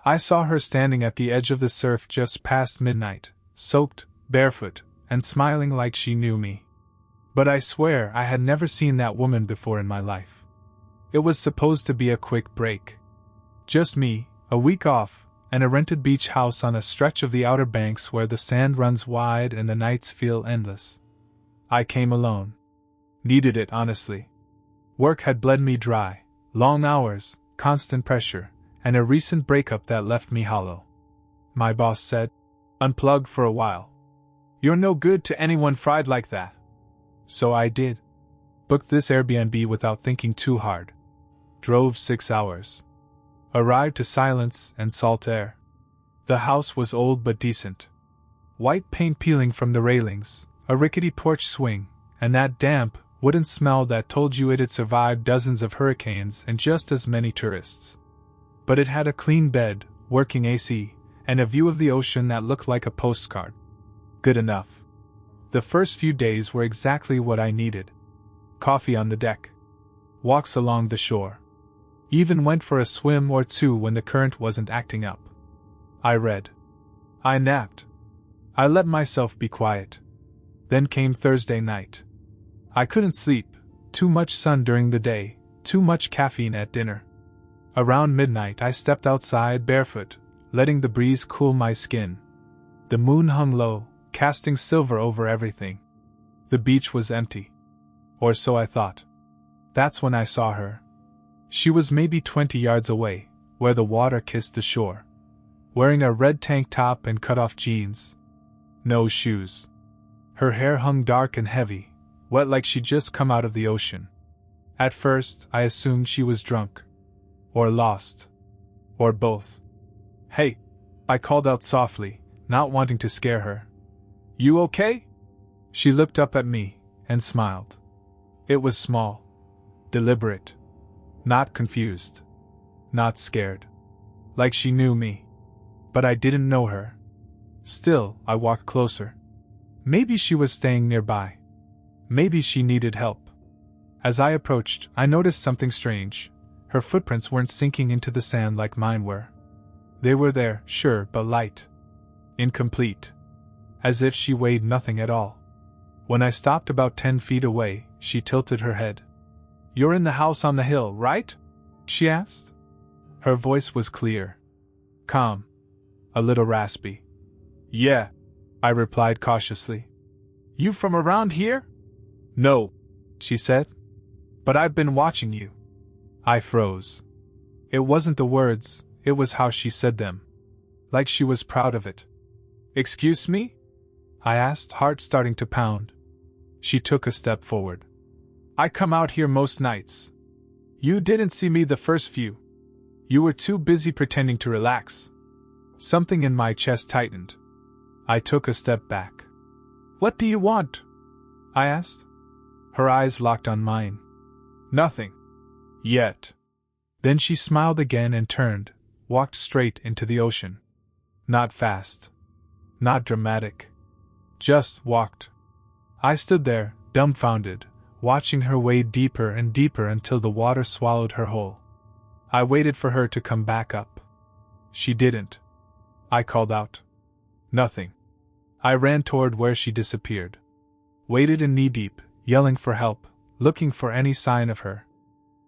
I saw her standing at the edge of the surf just past midnight, soaked, barefoot, and smiling like she knew me. But I swear I had never seen that woman before in my life. It was supposed to be a quick break. Just me, a week off, and a rented beach house on a stretch of the Outer Banks where the sand runs wide and the nights feel endless. I came alone. Needed it, honestly. Work had bled me dry, long hours, constant pressure, and a recent breakup that left me hollow. My boss said, "Unplug for a while. You're no good to anyone fried like that." So I did. Booked this Airbnb without thinking too hard. Drove 6 hours. Arrived to silence and salt air. The house was old but decent. White paint peeling from the railings, a rickety porch swing, and that damp, wooden smell that told you it had survived dozens of hurricanes and just as many tourists. But it had a clean bed, working AC, and a view of the ocean that looked like a postcard. Good enough. The first few days were exactly what I needed. Coffee on the deck. Walks along the shore. Even went for a swim or two when the current wasn't acting up. I read. I napped. I let myself be quiet. Then came Thursday night. I couldn't sleep, too much sun during the day, too much caffeine at dinner. Around midnight I stepped outside barefoot, letting the breeze cool my skin. The moon hung low, casting silver over everything. The beach was empty. Or so I thought. That's when I saw her. She was maybe 20 yards away, where the water kissed the shore. Wearing a red tank top and cut-off jeans. No shoes. Her hair hung dark and heavy, wet like she'd just come out of the ocean. At first, I assumed she was drunk. Or lost. Or both. "Hey!" I called out softly, not wanting to scare her. "You okay?" She looked up at me, and smiled. It was small. Deliberate. Not confused. Not scared. Like she knew me. But I didn't know her. Still, I walked closer. Maybe she was staying nearby. Maybe she needed help. As I approached, I noticed something strange. Her footprints weren't sinking into the sand like mine were. They were there, sure, but light. Incomplete. As if she weighed nothing at all. When I stopped about 10 feet away, she tilted her head. "You're in the house on the hill, right?" she asked. Her voice was clear. Calm. A little raspy. "Yeah," I replied cautiously. "You from around here?" "No," she said. "But I've been watching you." I froze. It wasn't the words, it was how she said them. Like she was proud of it. "Excuse me?" I asked, heart starting to pound. She took a step forward. "I come out here most nights. You didn't see me the first few. You were too busy pretending to relax." Something in my chest tightened. I took a step back. "What do you want?" I asked. Her eyes locked on mine. "Nothing. Yet." Then she smiled again and turned, walked straight into the ocean. Not fast. Not dramatic. Just walked. I stood there, dumbfounded, watching her wade deeper and deeper until the water swallowed her whole. I waited for her to come back up. She didn't. I called out. Nothing. I ran toward where she disappeared. Waded in knee-deep, yelling for help, looking for any sign of her.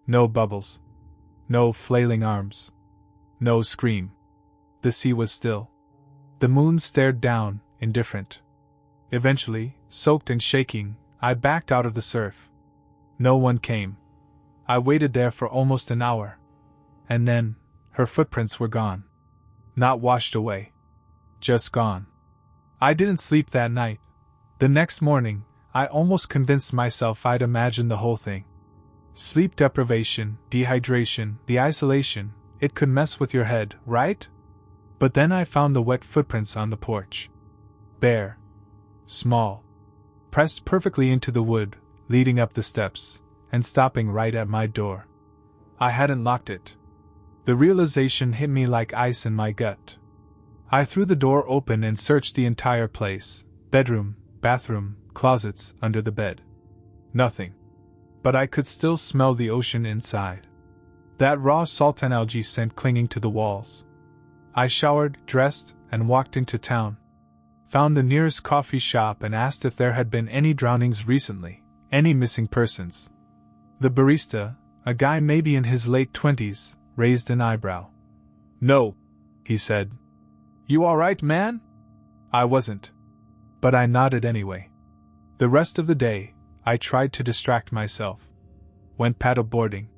No bubbles. No flailing arms. No scream. The sea was still. The moon stared down, indifferent. Eventually, soaked and shaking, I backed out of the surf. No one came. I waited there for almost an hour. And then, her footprints were gone. Not washed away. Just gone. I didn't sleep that night. The next morning, I almost convinced myself I'd imagined the whole thing. Sleep deprivation, dehydration, the isolation, it could mess with your head, right? But then I found the wet footprints on the porch. Bare. Small. Pressed perfectly into the wood, leading up the steps, and stopping right at my door. I hadn't locked it. The realization hit me like ice in my gut. I threw the door open and searched the entire place, bedroom, bathroom, closets, under the bed. Nothing. But I could still smell the ocean inside. That raw salt and algae scent clinging to the walls. I showered, dressed, and walked into town. Found the nearest coffee shop and asked if there had been any drownings recently, any missing persons. The barista, a guy maybe in his late 20s, raised an eyebrow. "No," he said. "You all right, man?" I wasn't. But I nodded anyway. The rest of the day, I tried to distract myself. Went paddleboarding.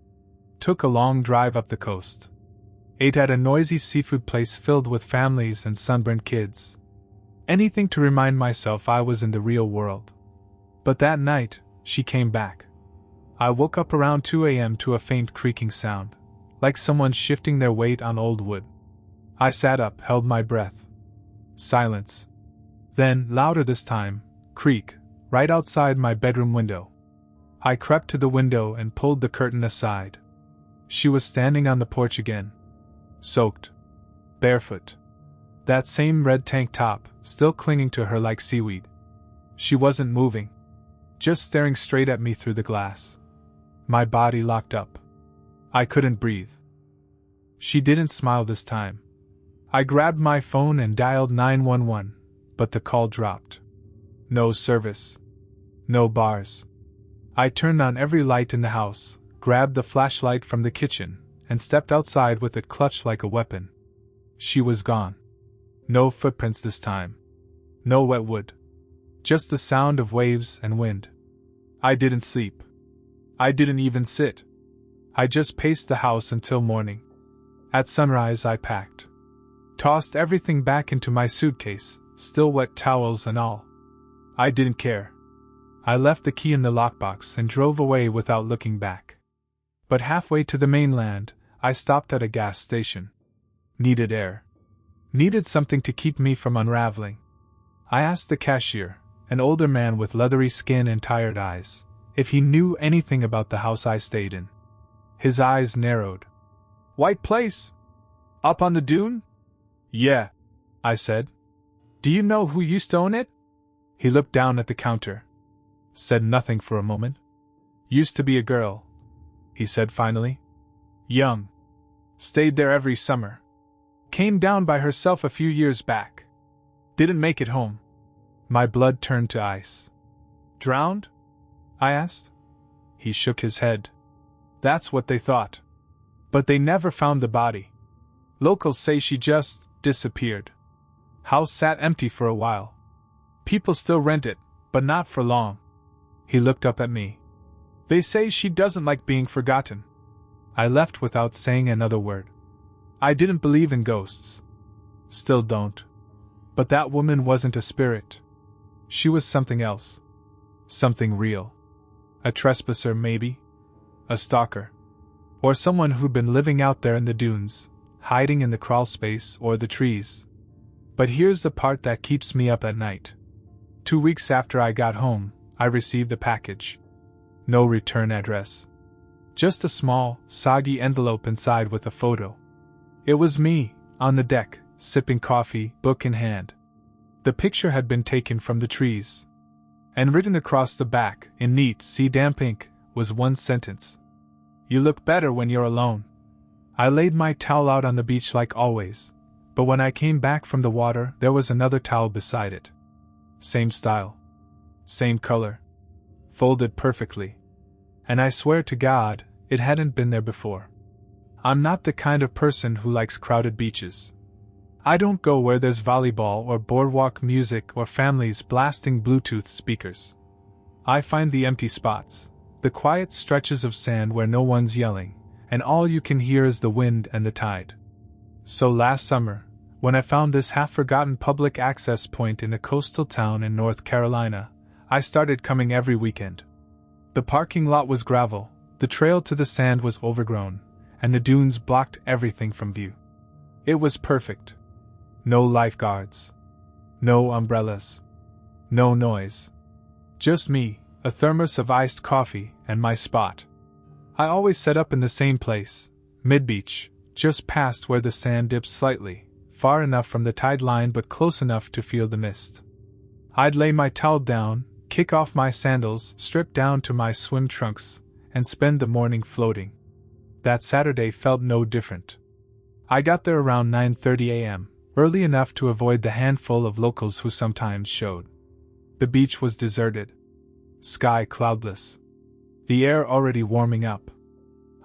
Took a long drive up the coast. Ate at a noisy seafood place filled with families and sunburned kids. Anything to remind myself I was in the real world. But that night, she came back. I woke up around 2 a.m. to a faint creaking sound, like someone shifting their weight on old wood. I sat up, held my breath. Silence. Then, louder this time, creak, right outside my bedroom window. I crept to the window and pulled the curtain aside. She was standing on the porch again. Soaked. Barefoot. That same red tank top, still clinging to her like seaweed. She wasn't moving. Just staring straight at me through the glass. My body locked up. I couldn't breathe. She didn't smile this time. I grabbed my phone and dialed 911, but the call dropped. No service. No bars. I turned on every light in the house, grabbed the flashlight from the kitchen, and stepped outside with it clutched like a weapon. She was gone. No footprints this time. No wet wood. Just the sound of waves and wind. I didn't sleep. I didn't even sit. I just paced the house until morning. At sunrise I packed. Tossed everything back into my suitcase, still wet towels and all. I didn't care. I left the key in the lockbox and drove away without looking back. But halfway to the mainland, I stopped at a gas station. Needed air. Needed something to keep me from unraveling. I asked the cashier, an older man with leathery skin and tired eyes, if he knew anything about the house I stayed in. His eyes narrowed. "White place? Up on the dune?" "Yeah," I said. "Do you know who used to own it?" He looked down at the counter. Said nothing for a moment. "Used to be a girl," he said finally. "Young. Stayed there every summer. Came down by herself a few years back. Didn't make it home." My blood turned to ice. "Drowned?" I asked. He shook his head. "That's what they thought. But they never found the body. Locals say she just disappeared. House sat empty for a while. People still rent it, but not for long." He looked up at me. "They say she doesn't like being forgotten." I left without saying another word. I didn't believe in ghosts. Still don't. But that woman wasn't a spirit. She was something else. Something real. A trespasser, maybe? A stalker. Or someone who'd been living out there in the dunes, hiding in the crawl space or the trees. But here's the part that keeps me up at night. 2 weeks after I got home, I received a package. No return address. Just a small, soggy envelope inside with a photo. It was me, on the deck, sipping coffee, book in hand. The picture had been taken from the trees. And written across the back, in neat sea-damp ink, was one sentence. "You look better when you're alone." I laid my towel out on the beach like always, but when I came back from the water there was another towel beside it. Same style. Same color. Folded perfectly. And I swear to God, it hadn't been there before. I'm not the kind of person who likes crowded beaches. I don't go where there's volleyball or boardwalk music or families blasting Bluetooth speakers. I find the empty spots, the quiet stretches of sand where no one's yelling, and all you can hear is the wind and the tide. So last summer, when I found this half-forgotten public access point in a coastal town in North Carolina, I started coming every weekend. The parking lot was gravel, the trail to the sand was overgrown, and the dunes blocked everything from view. It was perfect. No lifeguards. No umbrellas. No noise. Just me, a thermos of iced coffee, and my spot. I always set up in the same place, mid-beach, just past where the sand dips slightly, far enough from the tide line but close enough to feel the mist. I'd lay my towel down, kick off my sandals, strip down to my swim trunks, and spend the morning floating. That Saturday felt no different. I got there around 9:30 a.m., early enough to avoid the handful of locals who sometimes showed. The beach was deserted. Sky cloudless. The air already warming up.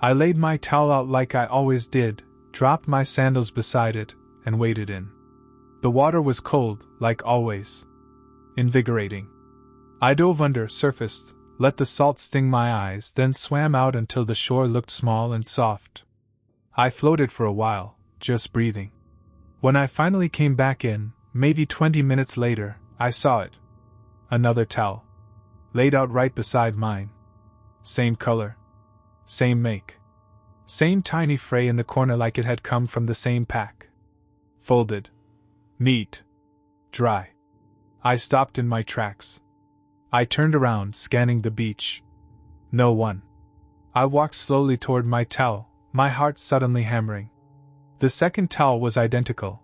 I laid my towel out like I always did, dropped my sandals beside it, and waded in. The water was cold, like always. Invigorating. I dove under, surfaced, let the salt sting my eyes, then swam out until the shore looked small and soft. I floated for a while, just breathing. When I finally came back in, maybe 20 minutes later, I saw it. Another towel. Laid out right beside mine. Same color. Same make. Same tiny fray in the corner like it had come from the same pack. Folded. Neat. Dry. I stopped in my tracks. I turned around, scanning the beach. No one. I walked slowly toward my towel, my heart suddenly hammering. The second towel was identical,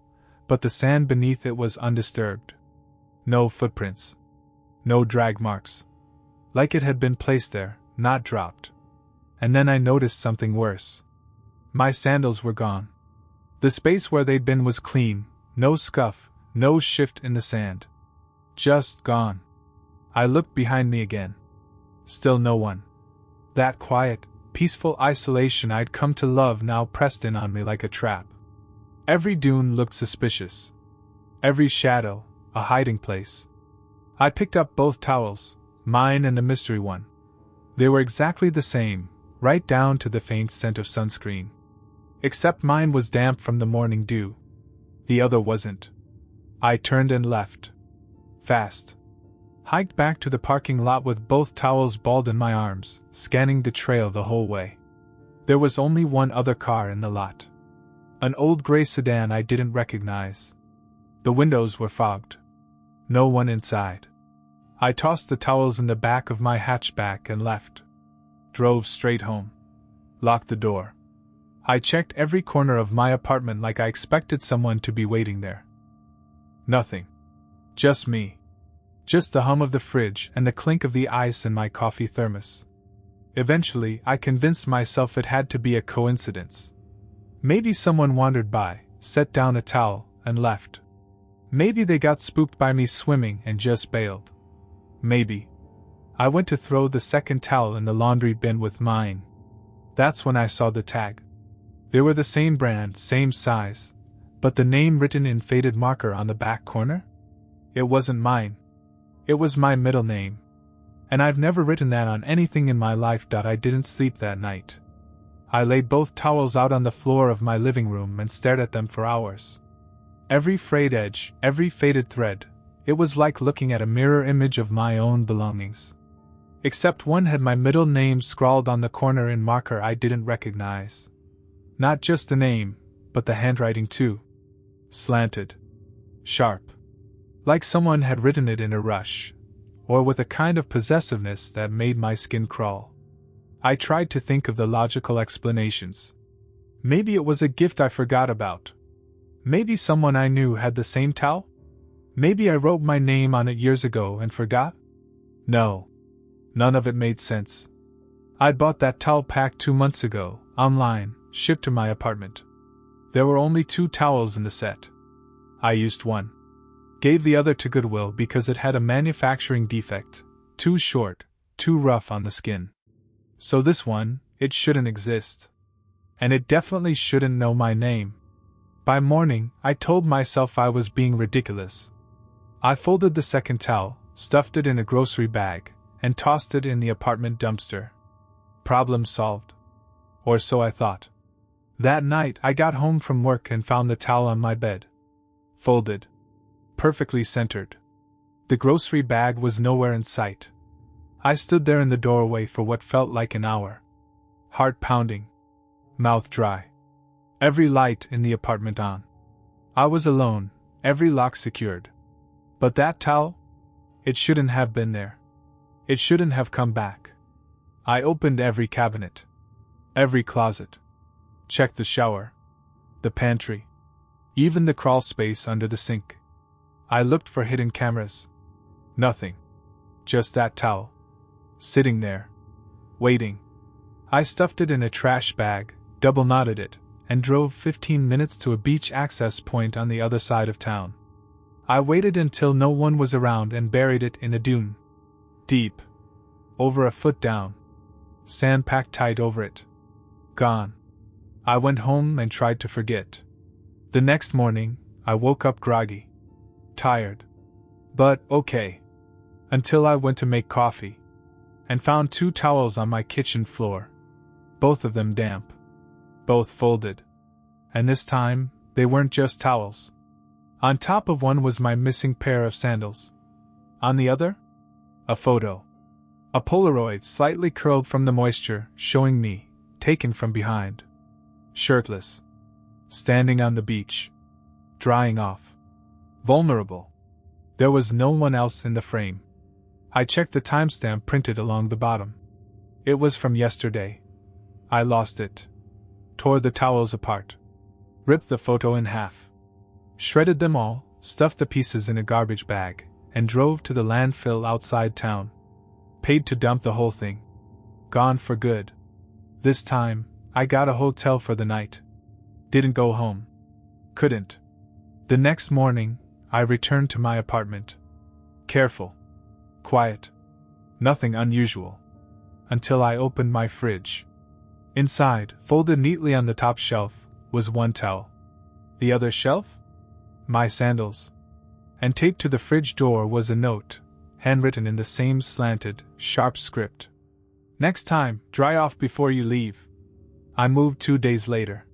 but the sand beneath it was undisturbed. No footprints. No drag marks. Like it had been placed there, not dropped. And then I noticed something worse. My sandals were gone. The space where they'd been was clean, no scuff, no shift in the sand. Just gone. I looked behind me again. Still no one. That quiet, peaceful isolation I'd come to love now pressed in on me like a trap. Every dune looked suspicious. Every shadow, a hiding place. I picked up both towels, mine and the mystery one. They were exactly the same, right down to the faint scent of sunscreen. Except mine was damp from the morning dew. The other wasn't. I turned and left. Fast. Hiked back to the parking lot with both towels balled in my arms, scanning the trail the whole way. There was only one other car in the lot. An old gray sedan I didn't recognize. The windows were fogged. No one inside. I tossed the towels in the back of my hatchback and left. Drove straight home. Locked the door. I checked every corner of my apartment like I expected someone to be waiting there. Nothing. Just me. Just the hum of the fridge and the clink of the ice in my coffee thermos. Eventually, I convinced myself it had to be a coincidence. Maybe someone wandered by, set down a towel, and left. Maybe they got spooked by me swimming and just bailed. Maybe. I went to throw the second towel in the laundry bin with mine. That's when I saw the tag. They were the same brand, same size, but the name written in faded marker on the back corner? It wasn't mine. It was my middle name. And I've never written that on anything in my life. I didn't sleep that night. I laid both towels out on the floor of my living room and stared at them for hours. Every frayed edge, every faded thread, it was like looking at a mirror image of my own belongings. Except one had my middle name scrawled on the corner in marker I didn't recognize. Not just the name, but the handwriting too. Slanted. Sharp. Like someone had written it in a rush, or with a kind of possessiveness that made my skin crawl. I tried to think of the logical explanations. Maybe it was a gift I forgot about. Maybe someone I knew had the same towel? Maybe I wrote my name on it years ago and forgot? No. None of it made sense. I'd bought that towel pack 2 months ago, online, shipped to my apartment. There were only 2 towels in the set. I used one. Gave the other to Goodwill because it had a manufacturing defect, too short, too rough on the skin. So this one, it shouldn't exist. And it definitely shouldn't know my name. By morning, I told myself I was being ridiculous. I folded the second towel, stuffed it in a grocery bag, and tossed it in the apartment dumpster. Problem solved. Or so I thought. That night, I got home from work and found the towel on my bed. Folded. Perfectly centered. The grocery bag was nowhere in sight. I stood there in the doorway for what felt like an hour. Heart pounding. Mouth dry. Every light in the apartment on. I was alone, every lock secured. But that towel? It shouldn't have been there. It shouldn't have come back. I opened every cabinet. Every closet. Checked the shower. The pantry. Even the crawl space under the sink. I looked for hidden cameras. Nothing. Just that towel. Sitting there. Waiting. I stuffed it in a trash bag, double knotted it, and drove 15 minutes to a beach access point on the other side of town. I waited until no one was around and buried it in a dune. Deep. Over a foot down. Sand packed tight over it. Gone. I went home and tried to forget. The next morning, I woke up groggy. Tired. But okay. Until I went to make coffee. And found 2 towels on my kitchen floor. Both of them damp. Both folded. And this time, they weren't just towels. On top of one was my missing pair of sandals. On the other? A photo. A Polaroid slightly curled from the moisture, showing me, taken from behind. Shirtless. Standing on the beach. Drying off. Vulnerable. There was no one else in the frame. I checked the timestamp printed along the bottom. It was from yesterday. I lost it. Tore the towels apart. Ripped the photo in half. Shredded them all, stuffed the pieces in a garbage bag, and drove to the landfill outside town. Paid to dump the whole thing. Gone for good. This time, I got a hotel for the night. Didn't go home. Couldn't. The next morning, I returned to my apartment. Careful. Quiet. Nothing unusual. Until I opened my fridge. Inside, folded neatly on the top shelf, was one towel. The other shelf? My sandals. And taped to the fridge door was a note, handwritten in the same slanted, sharp script. Next time, dry off before you leave. I moved 2 days later.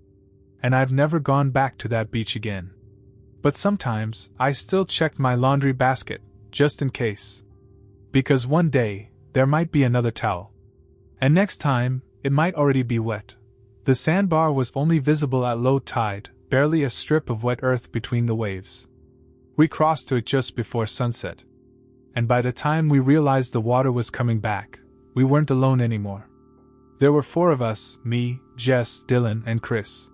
And I've never gone back to that beach again. But sometimes, I still check my laundry basket, just in case. Because one day, there might be another towel. And next time, it might already be wet. The sandbar was only visible at low tide, barely a strip of wet earth between the waves. We crossed to it just before sunset. And by the time we realized the water was coming back, we weren't alone anymore. There were 4 of us, me, Jess, Dylan, and Chris.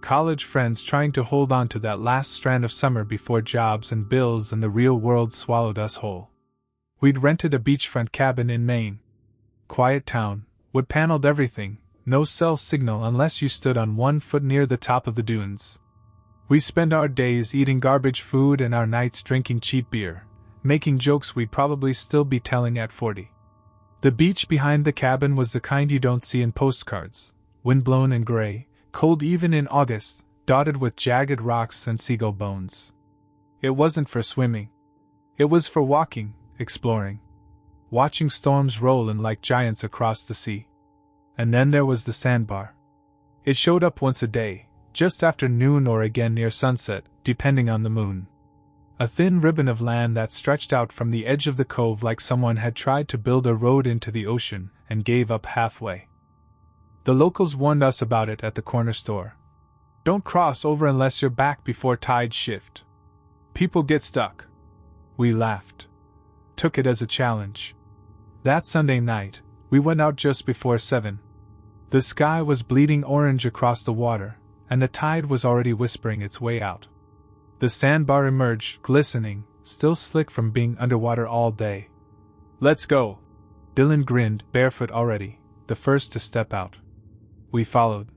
College friends trying to hold on to that last strand of summer before jobs and bills and the real world swallowed us whole. We'd rented a beachfront cabin in Maine. Quiet town, wood-paneled everything, no cell signal unless you stood on 1 foot near the top of the dunes. We spent our days eating garbage food and our nights drinking cheap beer, making jokes we'd probably still be telling at 40. The beach behind the cabin was the kind you don't see in postcards, windblown and gray, cold even in August, dotted with jagged rocks and seagull bones. It wasn't for swimming. It was for walking, exploring. Watching storms roll in like giants across the sea. And then there was the sandbar. It showed up once a day, just after noon or again near sunset, depending on the moon. A thin ribbon of land that stretched out from the edge of the cove like someone had tried to build a road into the ocean and gave up halfway. The locals warned us about it at the corner store. Don't cross over unless you're back before tides shift. People get stuck. We laughed. Took it as a challenge. That Sunday night, we went out just before 7. The sky was bleeding orange across the water, and the tide was already whispering its way out. The sandbar emerged, glistening, still slick from being underwater all day. Let's go! Dylan grinned, barefoot already, the first to step out. We followed.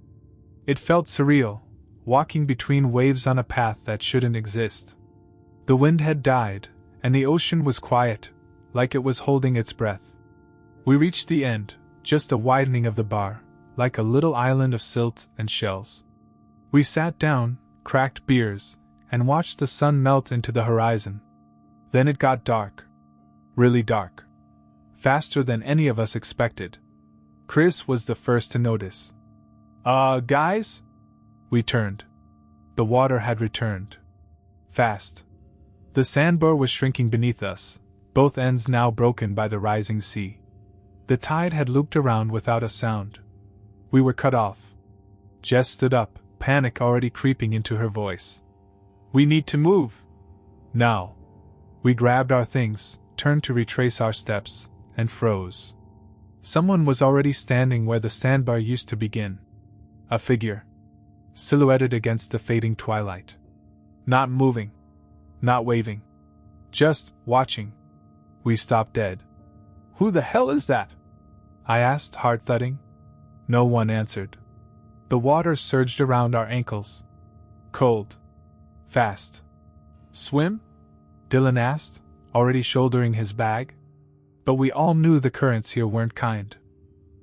It felt surreal, walking between waves on a path that shouldn't exist. The wind had died, and the ocean was quiet, like it was holding its breath. We reached the end, just a widening of the bar, like a little island of silt and shells. We sat down, cracked beers, and watched the sun melt into the horizon. Then it got dark. Really dark. Faster than any of us expected. Chris was the first to notice. Guys? We turned. The water had returned. Fast. The sandbar was shrinking beneath us, both ends now broken by the rising sea. The tide had looped around without a sound. We were cut off. Jess stood up, panic already creeping into her voice. We need to move. Now. We grabbed our things, turned to retrace our steps, and froze. Someone was already standing where the sandbar used to begin. A figure. Silhouetted against the fading twilight. Not moving. Not waving. Just watching. We stopped dead. Who the hell is that? I asked, heart thudding. No one answered. The water surged around our ankles. Cold. Fast. Swim? Dylan asked, already shouldering his bag. But we all knew the currents here weren't kind.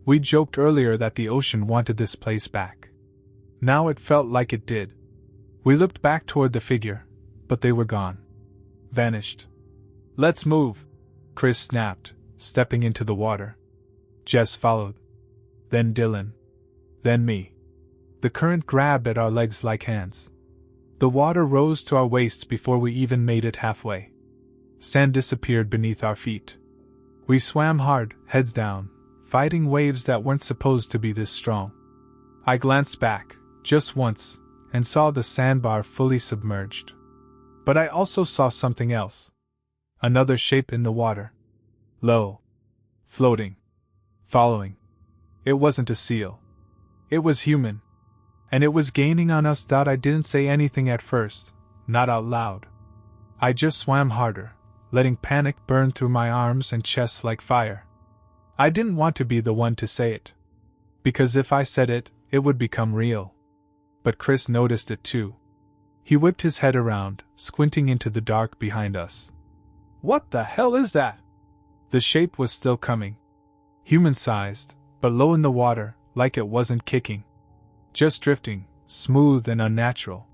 We joked earlier that the ocean wanted this place back. Now it felt like it did. We looked back toward the figure, but they were gone. Vanished. Let's move, Chris snapped, stepping into the water. Jess followed. Then Dylan. Then me. The current grabbed at our legs like hands. The water rose to our waists before we even made it halfway. Sand disappeared beneath our feet. We swam hard, heads down, fighting waves that weren't supposed to be this strong. I glanced back, just once, and saw the sandbar fully submerged. But I also saw something else. Another shape in the water. Low. Floating. Following. It wasn't a seal. It was human. And it was gaining on us. I didn't say anything at first, not out loud. I just swam harder, letting panic burn through my arms and chest like fire. I didn't want to be the one to say it. Because if I said it, it would become real. But Chris noticed it too. He whipped his head around, squinting into the dark behind us. What the hell is that? The shape was still coming. Human-sized, but low in the water, like it wasn't kicking. Just drifting, smooth and unnatural.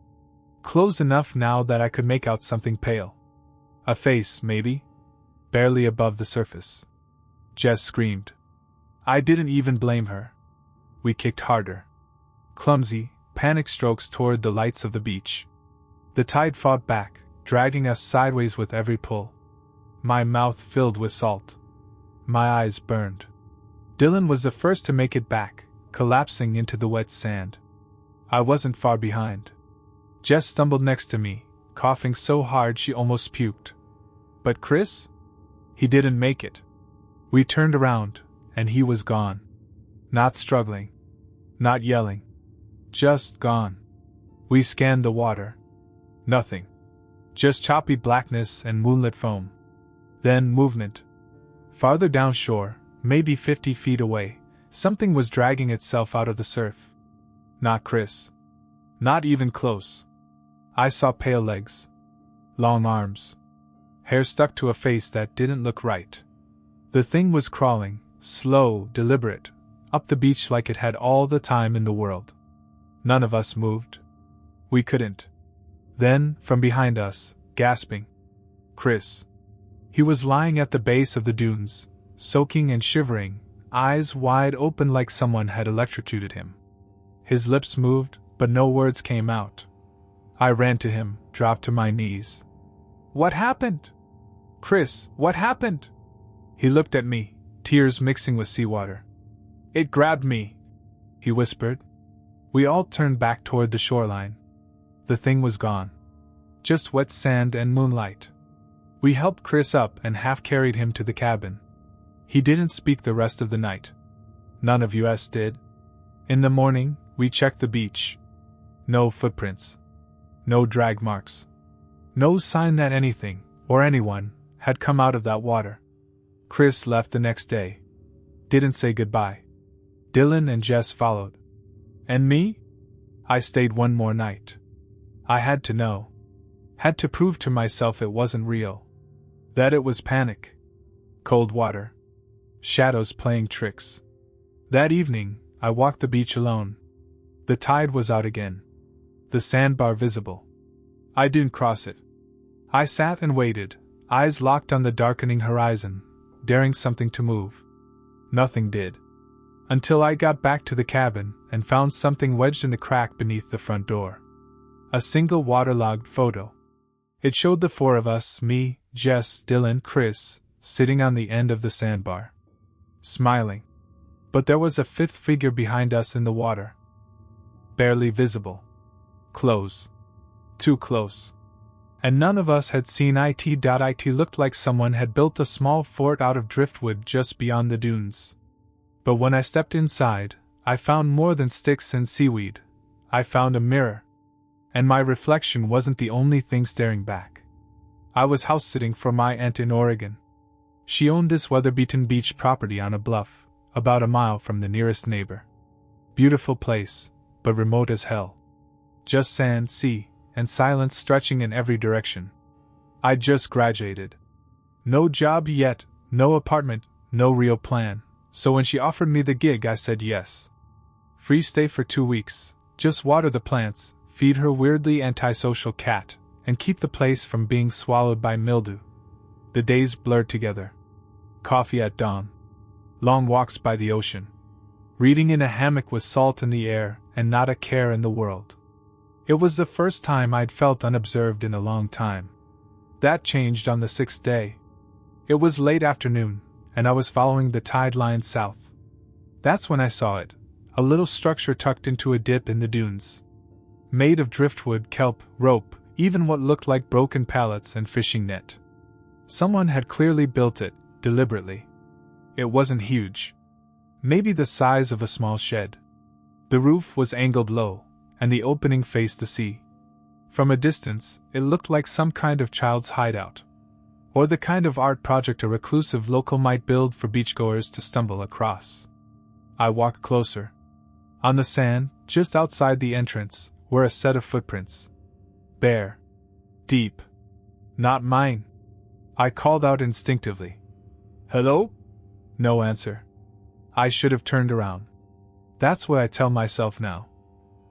Close enough now that I could make out something pale. A face, maybe? Barely above the surface. Jess screamed. I didn't even blame her. We kicked harder. Clumsy, panic strokes toward the lights of the beach. The tide fought back, dragging us sideways with every pull. My mouth filled with salt. My eyes burned. Dylan was the first to make it back, collapsing into the wet sand. I wasn't far behind. Jess stumbled next to me, coughing so hard she almost puked. But Chris? He didn't make it. We turned around, and he was gone. Not struggling. Not yelling. Just gone. We scanned the water. Nothing. Just choppy blackness and moonlit foam. Then movement. Farther downshore, maybe 50 feet away, something was dragging itself out of the surf. Not Chris. Not even close. I saw pale legs. Long arms. Hair stuck to a face that didn't look right. The thing was crawling, slow, deliberate, up the beach like it had all the time in the world. None of us moved. We couldn't. Then, from behind us, gasping. Chris. He was lying at the base of the dunes, soaking and shivering, eyes wide open like someone had electrocuted him. His lips moved, but no words came out. I ran to him, dropped to my knees. What happened? Chris, what happened? He looked at me, tears mixing with seawater. It grabbed me, he whispered. We all turned back toward the shoreline. The thing was gone. Just wet sand and moonlight. We helped Chris up and half-carried him to the cabin. He didn't speak the rest of the night. None of us did. In the morning, we checked the beach. No footprints. No drag marks. No sign that anything, or anyone, had come out of that water. Chris left the next day. Didn't say goodbye. Dylan and Jess followed. And me? I stayed one more night. I had to know. Had to prove to myself it wasn't real. That it was panic. Cold water. Shadows playing tricks. That evening, I walked the beach alone. The tide was out again. The sandbar visible. I didn't cross it. I sat and waited, eyes locked on the darkening horizon, daring something to move. Nothing did. Until I got back to the cabin and found something wedged in the crack beneath the front door. A single waterlogged photo. It showed the four of us, me, Jess, Dylan, Chris, sitting on the end of the sandbar. Smiling. But there was a fifth figure behind us in the water. Barely visible. Close. Too close. And none of us had seen it. It looked like someone had built a small fort out of driftwood just beyond the dunes. But when I stepped inside, I found more than sticks and seaweed. I found a mirror. And my reflection wasn't the only thing staring back. I was house-sitting for my aunt in Oregon. She owned this weather-beaten beach property on a bluff, about a mile from the nearest neighbor. Beautiful place, but remote as hell. Just sand, sea, and silence stretching in every direction. I'd just graduated. No job yet, no apartment, no real plan, so when she offered me the gig I said yes. Free stay for 2 weeks, just water the plants, feed her weirdly antisocial cat, and keep the place from being swallowed by mildew. The days blurred together. Coffee at dawn. Long walks by the ocean. Reading in a hammock with salt in the air and not a care in the world. It was the first time I'd felt unobserved in a long time. That changed on the 6th day. It was late afternoon, and I was following the tide line south. That's when I saw it, a little structure tucked into a dip in the dunes. Made of driftwood, kelp, rope, even what looked like broken pallets and fishing net. Someone had clearly built it, deliberately. It wasn't huge. Maybe the size of a small shed. The roof was angled low, and the opening faced the sea. From a distance, it looked like some kind of child's hideout. Or the kind of art project a reclusive local might build for beachgoers to stumble across. I walked closer. On the sand, just outside the entrance, were a set of footprints. Bare. Deep. Not mine. I called out instinctively. "Hello?" No answer. I should have turned around. That's what I tell myself now.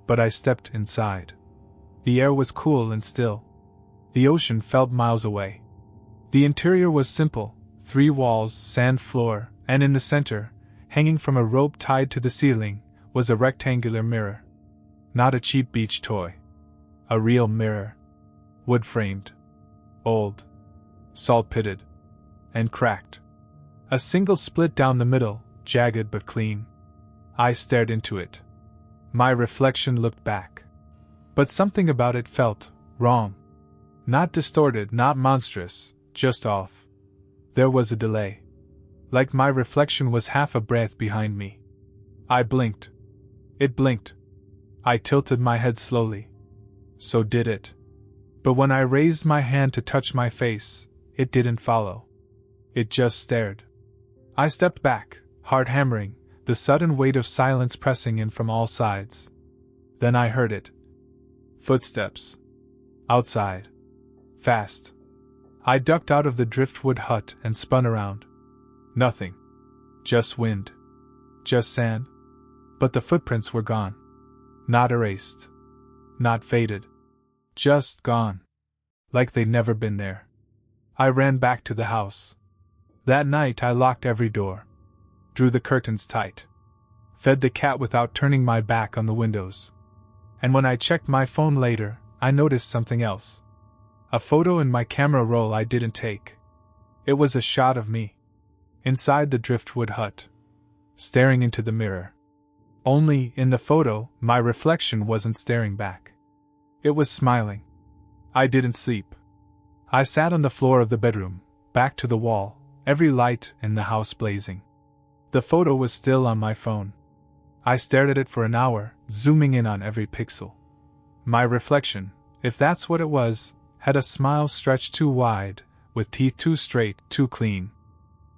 But I stepped inside. The air was cool and still. The ocean felt miles away. The interior was simple, 3 walls, sand floor, and in the center, hanging from a rope tied to the ceiling, was a rectangular mirror. Not a cheap beach toy. A real mirror. Wood-framed. Old. Salt-pitted. And cracked. A single split down the middle, jagged but clean. I stared into it. My reflection looked back. But something about it felt wrong. Not distorted, not monstrous, just off. There was a delay. Like my reflection was half a breath behind me. I blinked. It blinked. I tilted my head slowly. So did it. But when I raised my hand to touch my face, it didn't follow. It just stared. I stepped back, heart hammering, the sudden weight of silence pressing in from all sides. Then I heard it. Footsteps. Outside. Fast. I ducked out of the driftwood hut and spun around. Nothing. Just wind. Just sand. But the footprints were gone. Not erased. Not faded. Just gone. Like they'd never been there. I ran back to the house. That night I locked every door. Drew the curtains tight. Fed the cat without turning my back on the windows. And when I checked my phone later, I noticed something else. A photo in my camera roll I didn't take. It was a shot of me. Inside the driftwood hut. Staring into the mirror. Only, in the photo, my reflection wasn't staring back. It was smiling. I didn't sleep. I sat on the floor of the bedroom, back to the wall, every light in the house blazing. The photo was still on my phone. I stared at it for an hour, zooming in on every pixel. My reflection, if that's what it was, had a smile stretched too wide, with teeth too straight, too clean.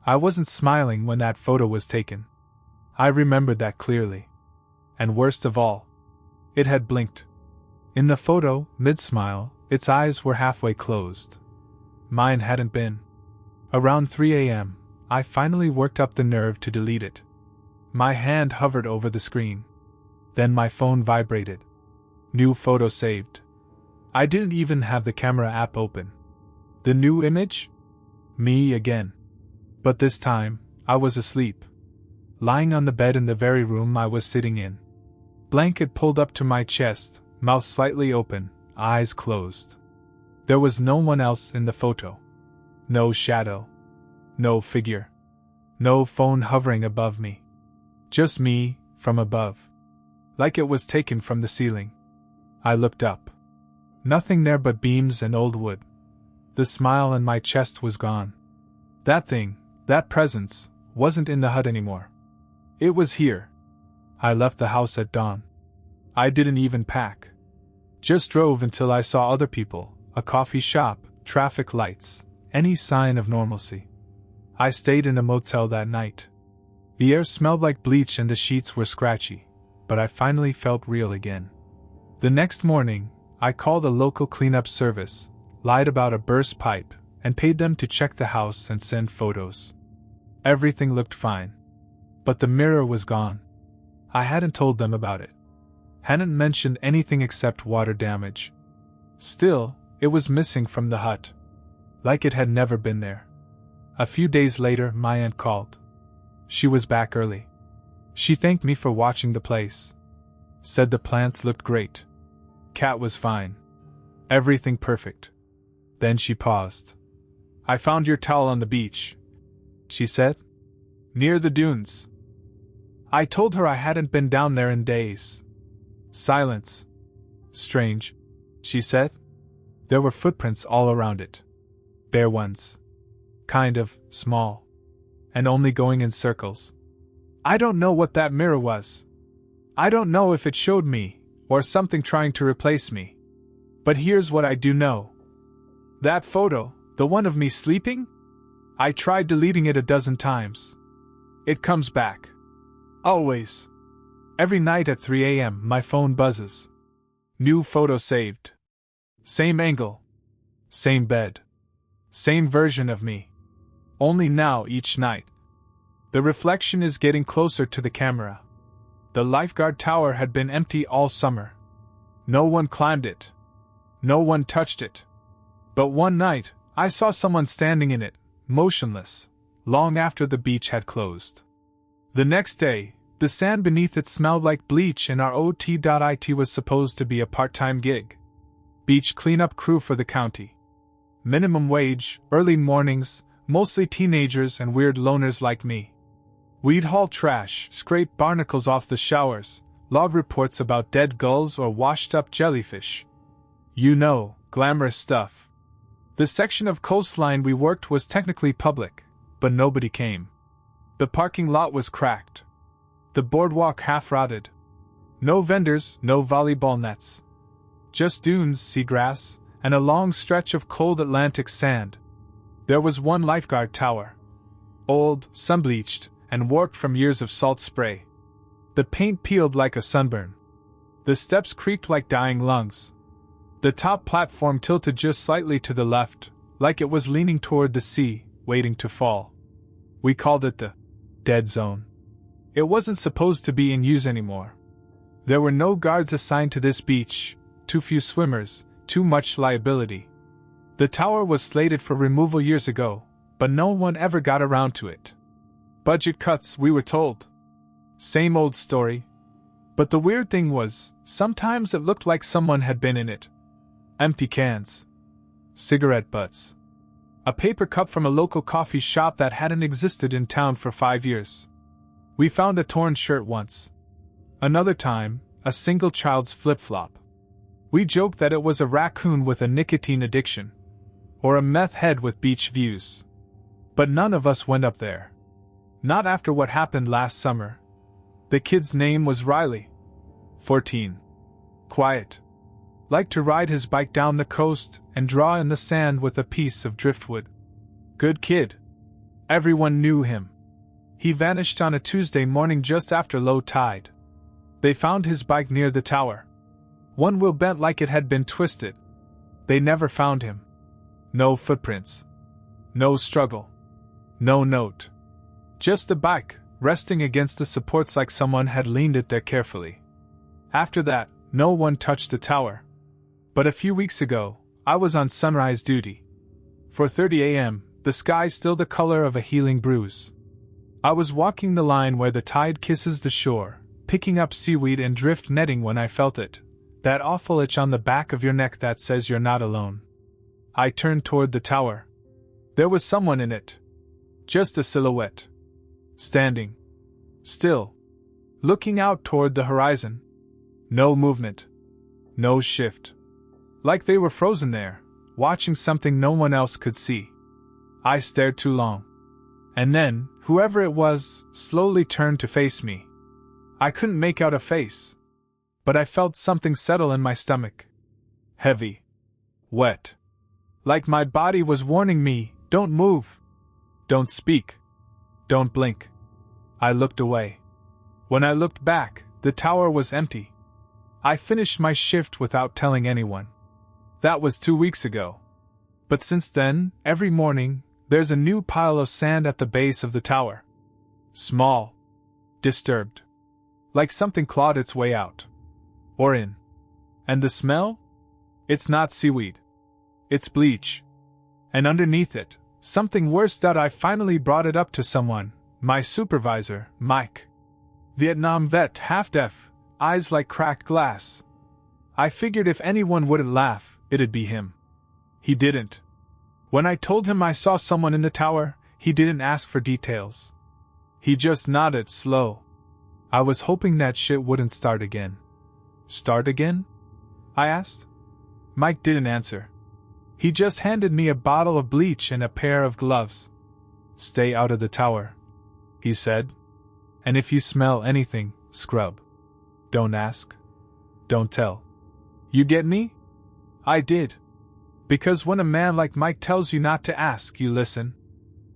I wasn't smiling when that photo was taken. I remembered that clearly. And worst of all, it had blinked. In the photo, mid-smile, its eyes were halfway closed. Mine hadn't been. Around 3 a.m., I finally worked up the nerve to delete it. My hand hovered over the screen. Then my phone vibrated. New photo saved. I didn't even have the camera app open. The new image? Me again. But this time, I was asleep. Lying on the bed in the very room I was sitting in. Blanket pulled up to my chest, mouth slightly open, eyes closed. There was no one else in the photo. No shadow. No figure. No phone hovering above me. Just me, from above. Like it was taken from the ceiling. I looked up. Nothing there but beams and old wood. The smile in my chest was gone. That thing, that presence, wasn't in the hut anymore. It was here. I left the house at dawn. I didn't even pack. Just drove until I saw other people, a coffee shop, traffic lights, any sign of normalcy. I stayed in a motel that night. The air smelled like bleach and the sheets were scratchy, but I finally felt real again. The next morning, I called a local cleanup service, lied about a burst pipe, and paid them to check the house and send photos. Everything looked fine. But the mirror was gone. I hadn't told them about it. Hadn't mentioned anything except water damage. Still, it was missing from the hut. Like it had never been there. A few days later, my aunt called. She was back early. She thanked me for watching the place. Said the plants looked great. Cat was fine. Everything perfect. Then she paused. I found your towel on the beach, she said. Near the dunes. I told her I hadn't been down there in days. Silence. Strange, she said. There were footprints all around it. Bare ones. Kind of small. And only going in circles. I don't know what that mirror was. I don't know if it showed me, or something trying to replace me. But here's what I do know. That photo, the one of me sleeping? I tried deleting it a dozen times. It comes back. Always. Every night at 3 a.m. my phone buzzes. New photo saved. Same angle. Same bed. Same version of me. Only now each night. The reflection is getting closer to the camera. The lifeguard tower had been empty all summer. No one climbed it. No one touched it. But one night, I saw someone standing in it, motionless, long after the beach had closed. The next day, the sand beneath it smelled like bleach and our OT.IT was supposed to be a part-time gig. Beach cleanup crew for the county. Minimum wage, early mornings, mostly teenagers and weird loners like me. We'd haul trash, scrape barnacles off the showers, log reports about dead gulls or washed-up jellyfish. You know, glamorous stuff. The section of coastline we worked was technically public, but nobody came. The parking lot was cracked. The boardwalk half-rotted. No vendors, no volleyball nets. Just dunes, seagrass, and a long stretch of cold Atlantic sand. There was one lifeguard tower. Old, sun-bleached, and warped from years of salt spray. The paint peeled like a sunburn. The steps creaked like dying lungs. The top platform tilted just slightly to the left, like it was leaning toward the sea, waiting to fall. We called it the dead zone. It wasn't supposed to be in use anymore. There were no guards assigned to this beach, too few swimmers, too much liability. The tower was slated for removal years ago, but no one ever got around to it. Budget cuts, we were told. Same old story. But the weird thing was, sometimes it looked like someone had been in it. Empty cans. Cigarette butts. A paper cup from a local coffee shop that hadn't existed in town for 5 years. We found a torn shirt once. Another time, a single child's flip-flop. We joked that it was a raccoon with a nicotine addiction. Or a meth head with beach views. But none of us went up there. Not after what happened last summer. The kid's name was Riley. 14. Quiet. Liked to ride his bike down the coast and draw in the sand with a piece of driftwood. Good kid. Everyone knew him. He vanished on a Tuesday morning just after low tide. They found his bike near the tower. One wheel bent like it had been twisted. They never found him. No footprints. No struggle. No note. Just the bike, resting against the supports like someone had leaned it there carefully. After that, no one touched the tower. But a few weeks ago, I was on sunrise duty. For 30 a.m., the sky still the color of a healing bruise. I was walking the line where the tide kisses the shore, picking up seaweed and drift netting when I felt it, that awful itch on the back of your neck that says you're not alone. I turned toward the tower. There was someone in it. Just a silhouette. Standing. Still. Looking out toward the horizon. No movement. No shift. Like they were frozen there, watching something no one else could see. I stared too long. And then, whoever it was, slowly turned to face me. I couldn't make out a face. But I felt something settle in my stomach. Heavy. Wet. Like my body was warning me, don't move. Don't speak. Don't blink. I looked away. When I looked back, The tower was empty. I finished my shift without telling anyone. That was 2 weeks ago. But since then, every morning, there's a new pile of sand at the base of the tower. Small. Disturbed. Like something clawed its way out. Or in. And the smell? It's not seaweed. It's bleach. And underneath it, something worse. I finally brought it up to someone, my supervisor, Mike. Vietnam vet, half-deaf, eyes like cracked glass. I figured if anyone wouldn't laugh, it'd be him. He didn't. When I told him I saw someone in the tower, he didn't ask for details. He just nodded slow. I was hoping that shit wouldn't start again. Start again? I asked. Mike didn't answer. He just handed me a bottle of bleach and a pair of gloves. Stay out of the tower, he said. And if you smell anything, scrub. Don't ask. Don't tell. You get me? I did. Because when a man like Mike tells you not to ask, you listen.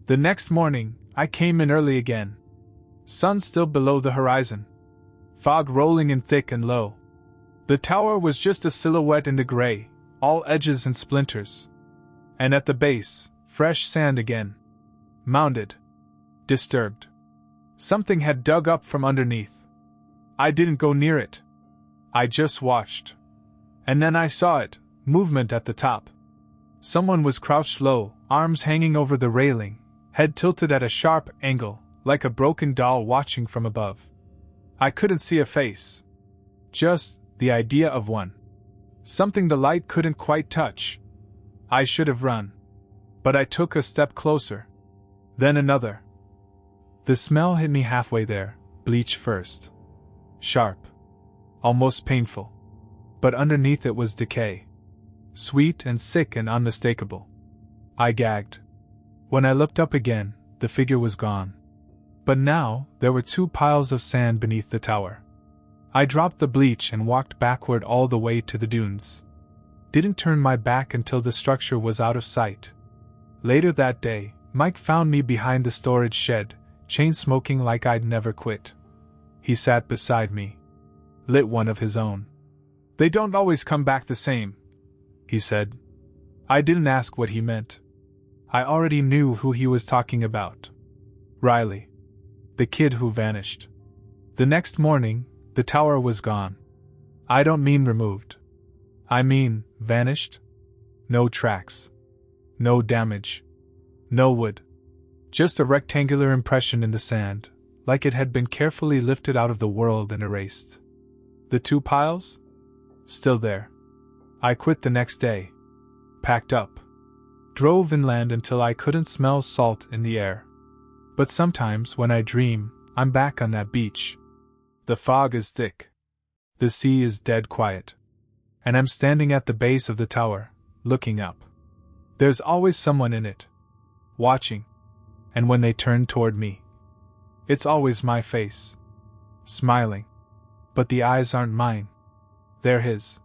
The next morning, I came in early again. Sun still below the horizon. Fog rolling in thick and low. The tower was just a silhouette in the gray, all edges and splinters. And at the base, fresh sand again. Mounded. Disturbed. Something had dug up from underneath. I didn't go near it. I just watched. And then I saw it, movement at the top. Someone was crouched low, arms hanging over the railing, head tilted at a sharp angle, like a broken doll watching from above. I couldn't see a face. Just the idea of one. Something the light couldn't quite touch. I should have run. But I took a step closer. Then another. The smell hit me halfway there, bleach first. Sharp. Almost painful. But underneath it was decay. Sweet and sick and unmistakable. I gagged. When I looked up again, the figure was gone. But now, there were 2 piles of sand beneath the tower. I dropped the bleach and walked backward all the way to the dunes. Didn't turn my back until the structure was out of sight. Later that day, Mike found me behind the storage shed, chain smoking like I'd never quit. He sat beside me. Lit one of his own. They don't always come back the same, he said. I didn't ask what he meant. I already knew who he was talking about. Riley. The kid who vanished. The next morning, the tower was gone. I don't mean removed. I mean, vanished. No tracks. No damage. No wood. Just a rectangular impression in the sand, like it had been carefully lifted out of the world and erased. The 2 piles? Still there. I quit the next day. Packed up. Drove inland until I couldn't smell salt in the air. But sometimes when I dream, I'm back on that beach. The fog is thick. The sea is dead quiet. And I'm standing at the base of the tower, looking up. There's always someone in it. Watching. And when they turn toward me, it's always my face. Smiling. But the eyes aren't mine. They're his.